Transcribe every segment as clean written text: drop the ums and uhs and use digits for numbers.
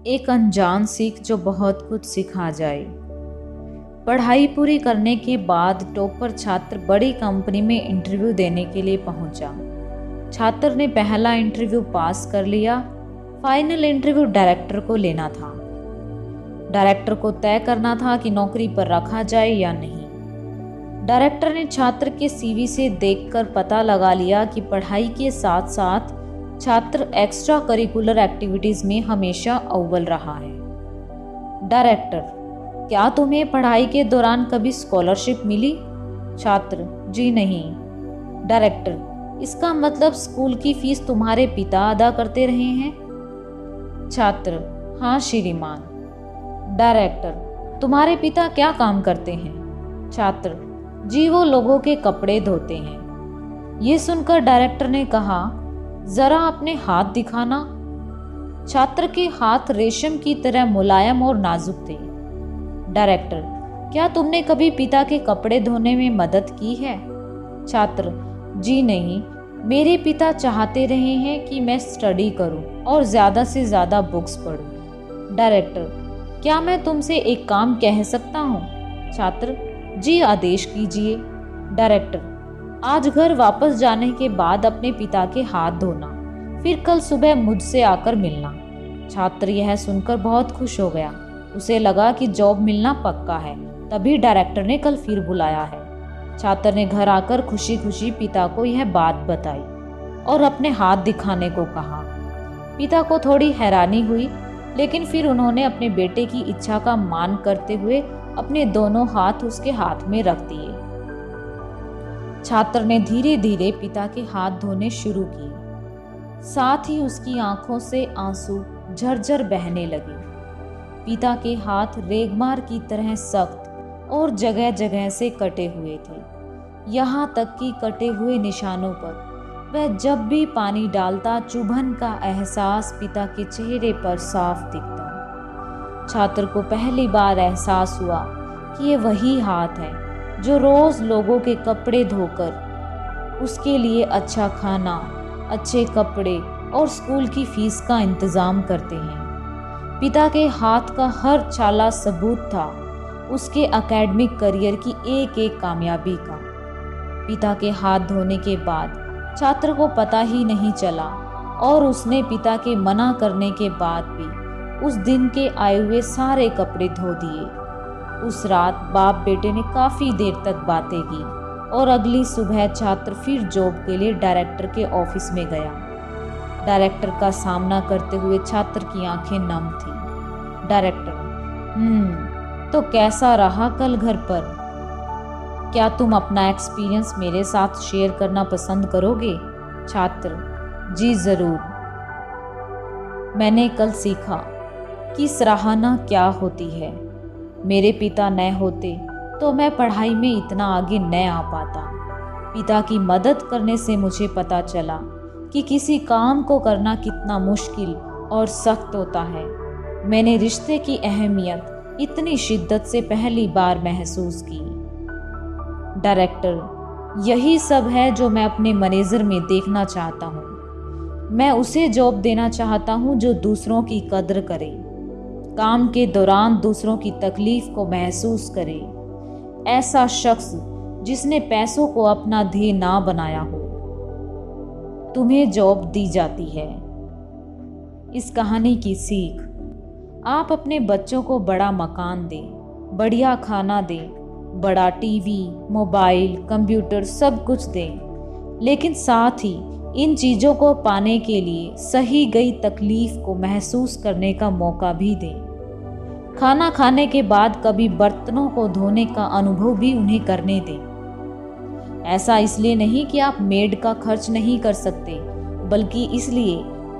एक अनजान सीख जो बहुत कुछ सिखा जाए। पढ़ाई पूरी करने के बाद टॉपर छात्र बड़ी कंपनी में इंटरव्यू देने के लिए पहुंचा। छात्र ने पहला इंटरव्यू पास कर लिया। फाइनल इंटरव्यू डायरेक्टर को लेना था। डायरेक्टर को तय करना था कि नौकरी पर रखा जाए या नहीं। डायरेक्टर ने छात्र के सीवी से देखकर पता लगा लिया कि पढ़ाई के साथ साथ छात्र एक्स्ट्रा करिकुलर एक्टिविटीज में हमेशा अव्वल रहा है। डायरेक्टर, क्या तुम्हें पढ़ाई के दौरान कभी स्कॉलरशिप मिली? छात्र, जी नहीं। डायरेक्टर, इसका मतलब स्कूल की फीस तुम्हारे पिता अदा करते रहे हैं? छात्र, हाँ श्रीमान। डायरेक्टर, तुम्हारे पिता क्या काम करते हैं? छात्र, जी वो लोगों के कपड़े धोते हैं। ये सुनकर डायरेक्टर ने कहा, जरा अपने हाथ दिखाना। छात्र के हाथ रेशम की तरह मुलायम और नाजुक थे। डायरेक्टर, क्या तुमने कभी पिता के कपड़े धोने में मदद की है? छात्र, जी नहीं। मेरे पिता चाहते रहे हैं कि मैं स्टडी करूं और ज्यादा से ज्यादा बुक्स पढूं। डायरेक्टर, क्या मैं तुमसे एक काम कह सकता हूं? छात्र, जी आदेश कीजिए। डायरेक्टर, आज घर वापस जाने के बाद अपने पिता के हाथ धोना, फिर कल सुबह मुझसे आकर मिलना। छात्र यह सुनकर बहुत खुश हो गया। उसे लगा कि जॉब मिलना पक्का है। तभी डायरेक्टर ने कल फिर बुलाया है। छात्र ने घर आकर खुशी खुशी पिता को यह बात बताई और अपने हाथ दिखाने को कहा। पिता को थोड़ी हैरानी हुई, लेकिन फिर उन्होंने अपने बेटे की इच्छा का मान करते हुए अपने दोनों हाथ उसके हाथ में रख दिए। छात्र ने धीरे धीरे पिता के हाथ धोने शुरू किए। साथ ही उसकी आंखों से आंसू झरझर बहने लगे। पिता के हाथ रेगमार की तरह सख्त और जगह जगह से कटे हुए थे। यहाँ तक कि कटे हुए निशानों पर वह जब भी पानी डालता, चुभन का एहसास पिता के चेहरे पर साफ दिखता। छात्र को पहली बार एहसास हुआ कि ये वही हाथ है जो रोज लोगों के कपड़े धोकर उसके लिए अच्छा खाना, अच्छे कपड़े और स्कूल की फीस का इंतजाम करते हैं। पिता के हाथ का हर छाला सबूत था उसके एकेडमिक करियर की एक एक कामयाबी का। पिता के हाथ धोने के बाद छात्र को पता ही नहीं चला और उसने पिता के मना करने के बाद भी उस दिन के आए हुए सारे कपड़े धो दिए। उस रात बाप बेटे ने काफी देर तक बातें की और अगली सुबह छात्र फिर जॉब के लिए डायरेक्टर के ऑफिस में गया। डायरेक्टर का सामना करते हुए छात्र की आंखें नम थी। डायरेक्टर, तो कैसा रहा कल घर पर? क्या तुम अपना एक्सपीरियंस मेरे साथ शेयर करना पसंद करोगे? छात्र, जी जरूर। मैंने कल सीखा कि सराहना क्या होती है। मेरे पिता न होते तो मैं पढ़ाई में इतना आगे न आ पाता। पिता की मदद करने से मुझे पता चला कि किसी काम को करना कितना मुश्किल और सख्त होता है। मैंने रिश्ते की अहमियत इतनी शिद्दत से पहली बार महसूस की। डायरेक्टर, यही सब है जो मैं अपने मैनेजर में देखना चाहता हूँ। मैं उसे जॉब देना चाहता हूँ जो दूसरों की कद्र करे, काम के दौरान दूसरों की तकलीफ को महसूस करे। ऐसा शख्स जिसने पैसों को अपना ध्येय ना बनाया हो। तुम्हें जॉब दी जाती है। इस कहानी की सीख, आप अपने बच्चों को बड़ा मकान दें, बढ़िया खाना दें, बड़ा टीवी, मोबाइल, कंप्यूटर सब कुछ दें, लेकिन साथ ही इन चीज़ों को पाने के लिए सही गई तकलीफ को महसूस करने का मौका भी दें। खाना खाने के बाद कभी बर्तनों को धोने का अनुभव भी उन्हें करने दें। ऐसा इसलिए नहीं कि आप मेड का खर्च नहीं कर सकते, बल्कि इसलिए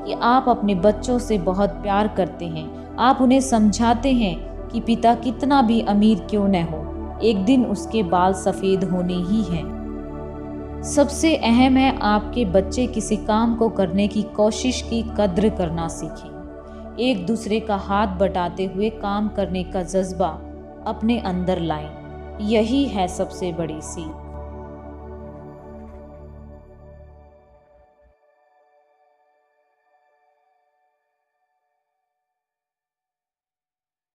कि आप अपने बच्चों से बहुत प्यार करते हैं। आप उन्हें समझाते हैं कि पिता कितना भी अमीर क्यों न हो, एक दिन उसके बाल सफ़ेद होने ही हैं। सबसे अहम है आपके बच्चे किसी काम को करने की कोशिश की कद्र करना सीखें। एक दूसरे का हाथ बटाते हुए काम करने का जज्बा अपने अंदर लाएं। यही है सबसे बड़ी सीख।